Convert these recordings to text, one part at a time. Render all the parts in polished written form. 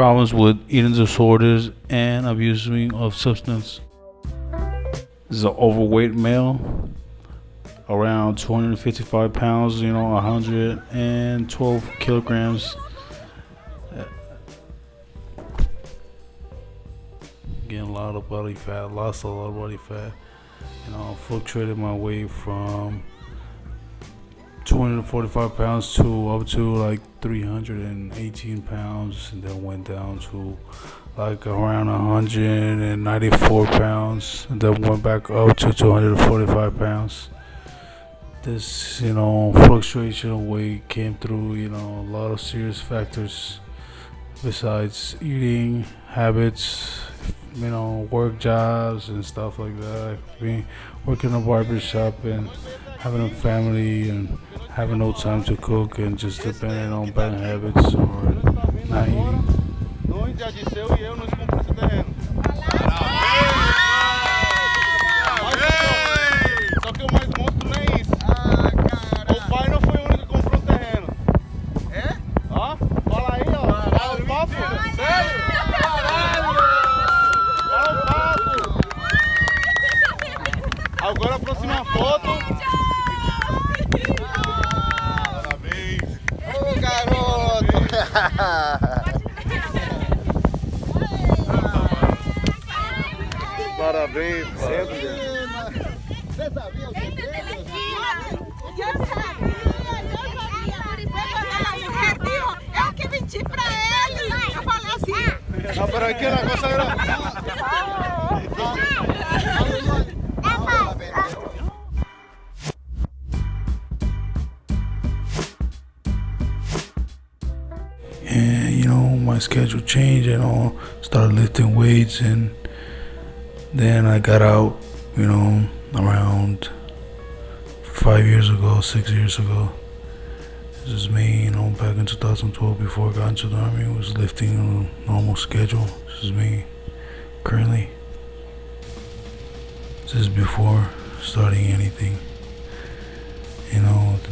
problems with eating disorders and abusing of substance. This is an overweight male, around 255 pounds, 112 kilograms. Getting a lot of body fat, lost a lot of body fat. Fluctuated my weight from 245 pounds to up to like 318 pounds, and then went down to like around 194 pounds, and then went back up to 245 pounds. This, fluctuation of weight came through, a lot of serious factors besides eating habits, work jobs and stuff like that. Being working in a barber shop and having a family and having no time to cook and just depending on bad habits or not eating. Só que o mais monstro não é isso. O pai não foi o único que comprou o terreno. É? Ó, fala aí, ó. Fala o papo. Sério? Caralho! Fala o papo. Agora a próxima foto. Parabéns. Ô, garoto. Parabéns, sempre. Você sabia o que é? Eu sabia. Eu que menti pra ele. Eu falei assim. Não, pero aqui o negócio era. And my schedule changed and started lifting weights, and then I got out, around 5 years ago, 6 years ago. This is me, back in 2012 before I got into the army. I was lifting on a normal schedule. This is me currently. This is before starting anything.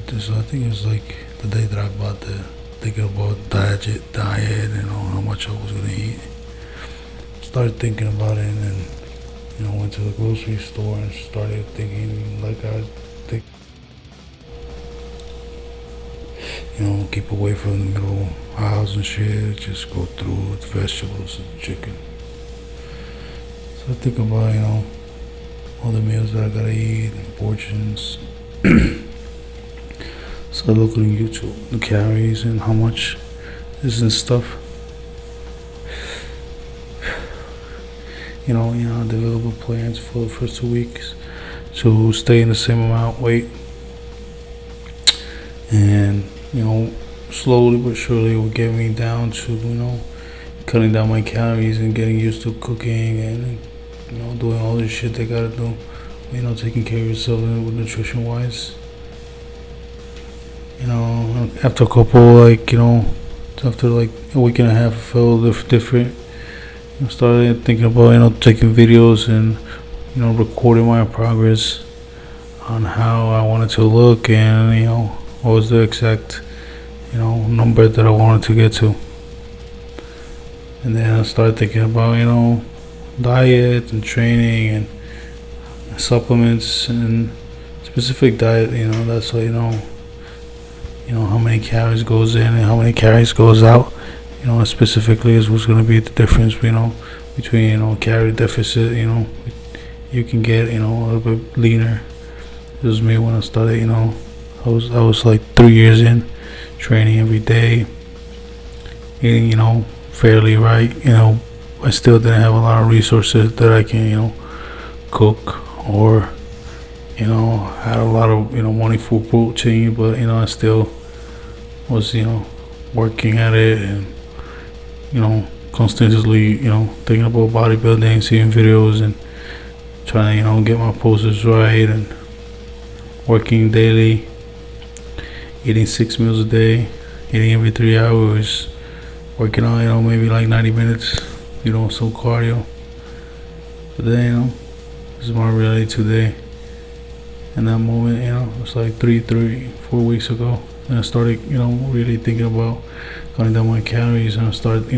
This, I think it was like the day that I bought thinking about diet and how much I was gonna eat. Started thinking about it, and went to the grocery store and started thinking like I think, keep away from the middle aisles and shit. Just go through with vegetables and chicken. So I think about all the meals that I gotta eat and portions. So I look on YouTube, the calories and how much this and stuff. I develop a plans for the first 2 weeks to stay in the same amount weight, and slowly but surely it will get me down to cutting down my calories and getting used to cooking and doing all this shit they gotta do, taking care of yourself with nutrition wise. After a couple after like a week and a half, I felt different. I started thinking about taking videos and recording my progress on how I wanted to look and what was the exact number that I wanted to get to. And then I started thinking about diet and training and supplements and specific diet. That's how how many calories goes in and how many calories goes out. Specifically is what's going to be the difference, between, calorie deficit, you can get, a little bit leaner. This was me when I started, I was like 3 years in, training every day, eating, fairly right, I still didn't have a lot of resources that I can, cook or, had a lot of, money for protein, but, I still was, working at it and, constantly, thinking about bodybuilding, seeing videos and trying to, get my poses right and working daily, eating 6 meals a day, eating every 3 hours, working on, maybe like 90 minutes, some cardio. But then, this is my reality today. And that moment, it was like 4 weeks ago. And I started, really thinking about counting down my calories, and I start,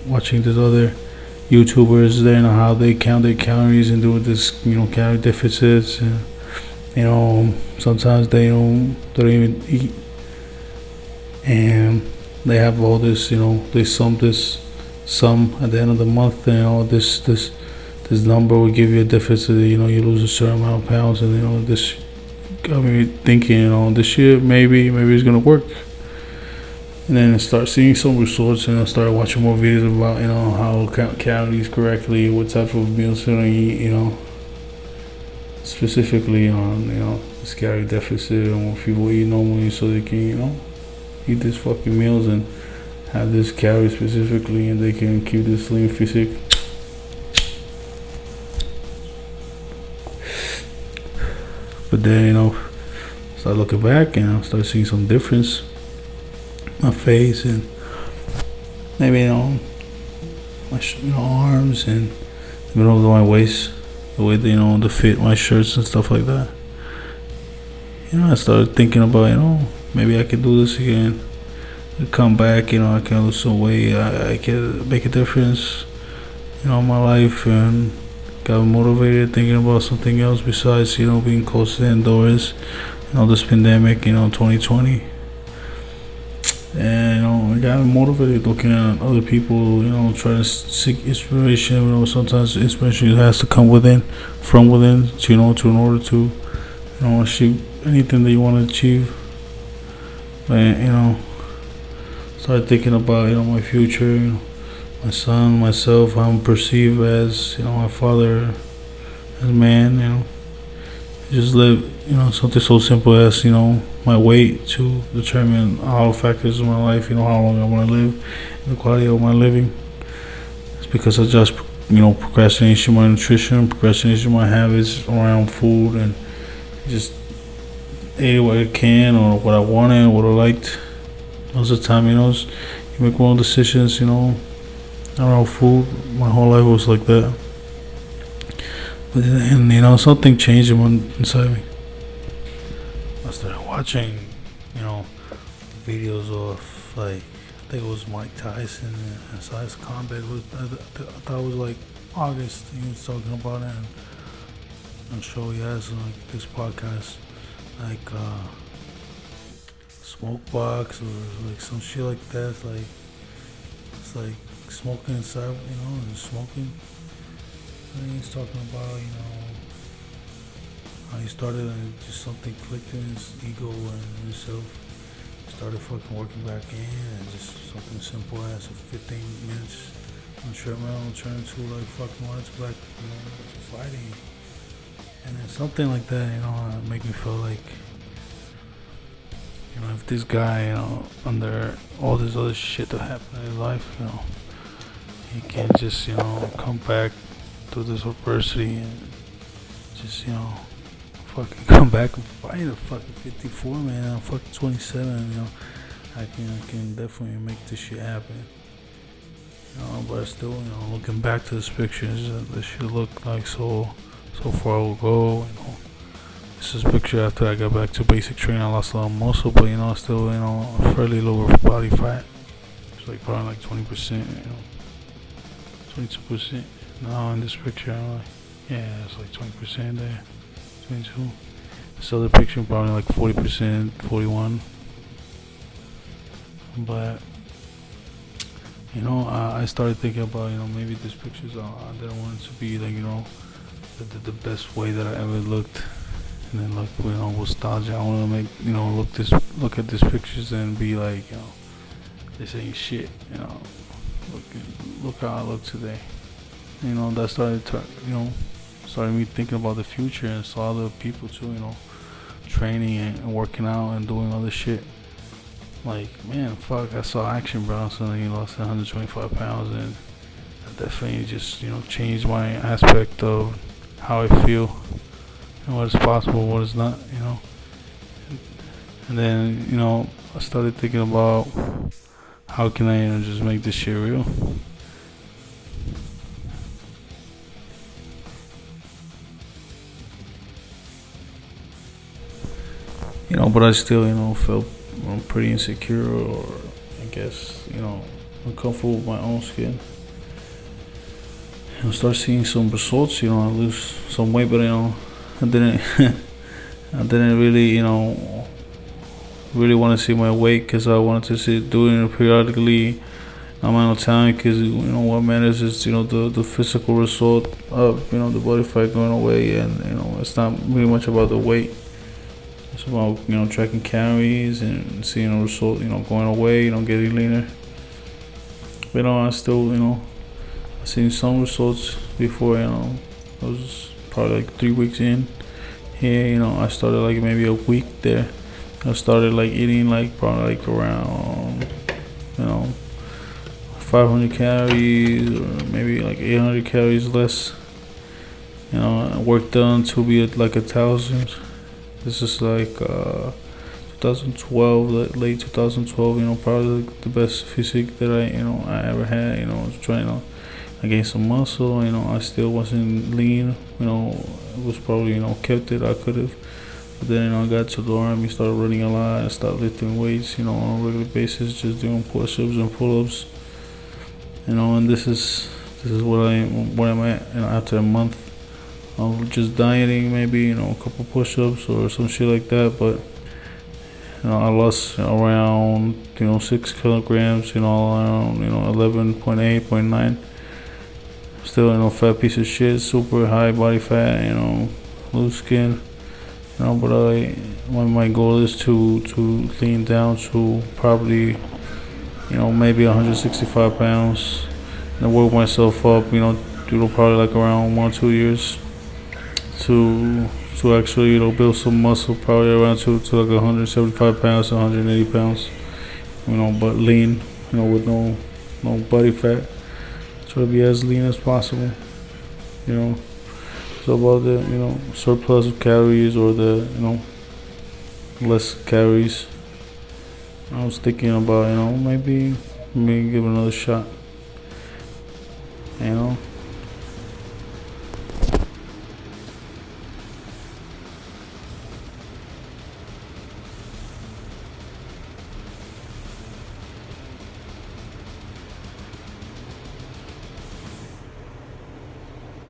watching these other YouTubers there, how they count their calories and do this, calorie deficits, and sometimes they don't even eat, and they have all this, they sum at the end of the month, and this number will give you a deficit. You lose a certain amount of pounds, and this got me thinking, this year maybe it's gonna work. And then I start seeing some results, and I started watching more videos about how to count calories correctly, what type of meals should I eat, specifically on this calorie deficit and what people eat normally, so they can eat these fucking meals and have this calorie specifically, and they can keep this lean physique. But then start looking back and start seeing some difference in my face, and maybe my arms and the middle of my waist, the way they fit my shirts and stuff like that. I started thinking about maybe I could do this again, come back. I can lose some weight. I can make a difference in my life, and got motivated thinking about something else besides being close to indoors, this pandemic, 2020. And I got motivated looking at other people, trying to seek inspiration. Sometimes inspiration has to come from within, to in order to achieve anything that you want to achieve. And started thinking about my future, my son, myself, how I'm perceived as my father, as a man. Just live something so simple as my weight to determine all factors of my life, how long I want to live, and the quality of my living. It's because I just procrastination my nutrition, procrastination my habits around food, and just ate what I can or what I wanted, what I liked. Most of the time, you make wrong decisions, around food. My whole life was like that. But then, something changed inside me. I started watching, videos of, I think it was Mike Tyson and Size Combat. I thought it was like August. He was talking about it, and I'm sure he has this podcast, Smoke Box or some shit like that. It's like smoking inside, and smoking. And he's talking about, how he started and just something clicked in his ego and himself. Started fucking working back in, and just something simple as 15 minutes on treadmill turned to fucking when it's back, to fighting. And then something like that, make me feel like, if this guy, under all this other shit that happened in his life, he can't just, come back through this adversity and just, fucking come back and fight a fucking 54, man. I'm fucking 27, I can definitely make this shit happen. But still, looking back to these pictures, this shit looked like so far ago, This is a picture after I got back to basic training. I lost a lot of muscle, but still, a fairly lower body fat. It's probably 20%, 22%. Now in this picture, it's 20% there, 22. This other picture probably 40%, 41. But I started thinking about maybe these pictures I didn't want it to be the best way that I ever looked. And then nostalgia. I want to make look at these pictures and be this ain't shit. Look how I look today. That started me thinking about the future, and saw other people too. Training and working out and doing other shit. Man, fuck, I saw action, bro. So he lost 125 pounds, and that definitely just changed my aspect of how I feel. And what is possible, what is not, And then, I started thinking about how can I, just make this shit real. But I still, felt pretty insecure or guess, I'm comfortable with my own skin. Start seeing some results. I lose some weight, but I didn't, I didn't really, really want to see my weight because I wanted to see doing it periodically amount of time, because what matters is the physical result of the body fat going away, and it's not really much about the weight. It's about tracking calories and seeing a result, going away, getting leaner. But I still I seen some results before. I was probably like 3 weeks in here. I started like maybe a week there. I started like eating like probably like around 500 calories or maybe like 800 calories less. Work done to be at like 1,000. This is like 2012, late 2012. Probably like the best physique that I ever had. I was trying I gained some muscle. I still wasn't lean. It was probably kept it. I could have. But then I got to the army, started running a lot, and started lifting weights. On a regular basis, just doing push-ups and pull-ups. And this is where I'm at. After a month of just dieting, maybe a couple push-ups or some shit like that. But I lost around 6 kilograms. Around 11.8, 0.9. Still fat piece of shit, super high body fat. Loose skin. But my goal is to lean down to probably maybe 165 pounds, and work myself up, probably like around 1 or 2 years to actually, build some muscle, probably around to like 175 pounds, 180 pounds, but lean, with no body fat. Try to be as lean as possible, So about the, surplus of calories or the, less calories. I was thinking about, maybe give it another shot.